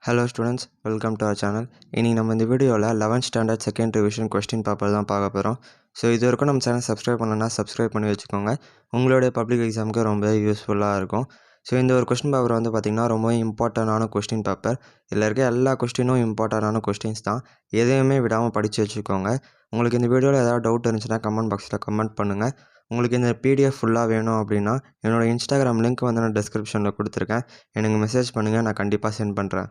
Hello students, welcome to our channel. இன்னைக்கு நம்ம இந்த வீடியோவில் 11th standard second revision question paper தான் பார்க்க போகிறோம். ஸோ இது வரைக்கும் நம்ம சேனல் சப்ஸ்கிரைப் பண்ணலன்னா சப்ஸ்கிரைப் பண்ணி வச்சுக்கோங்க. உங்களுடைய பப்ளிக் எக்ஸாமுக்கு ரொம்ப யூஸ்ஃபுல்லாக இருக்கும். ஸோ இந்த ஒரு கொஸ்டின் பேப்பர் வந்து பார்த்திங்கன்னா ரொம்ப இம்பார்ட்டண்டான கொஸ்டின் பேப்பர். இதில் இருக்க எல்லா கொஸ்டினும் இம்பார்ட்டண்டான கொஸ்டின்ஸ் தான். எதையுமே விடாமல் படித்து வச்சுக்கோங்க. உங்களுக்கு இந்த வீடியோவில் ஏதாவது டவுட் இருந்துச்சுன்னா கமெண்ட் பாக்ஸில் கமெண்ட் பண்ணுங்கள். உங்களுக்கு இந்த பிடிஎஃப் ஃபுல்லாக வேணும் அப்படின்னா என்னோடய இன்ஸ்டாகிராம் லிங்க் வந்து நான் டிஸ்கிரிப்ஷனில் கொடுத்துருக்கேன். எனக்கு மெசேஜ் பண்ணுங்கள், நான் கண்டிப்பாக சென்ட் பண்ணுறேன்.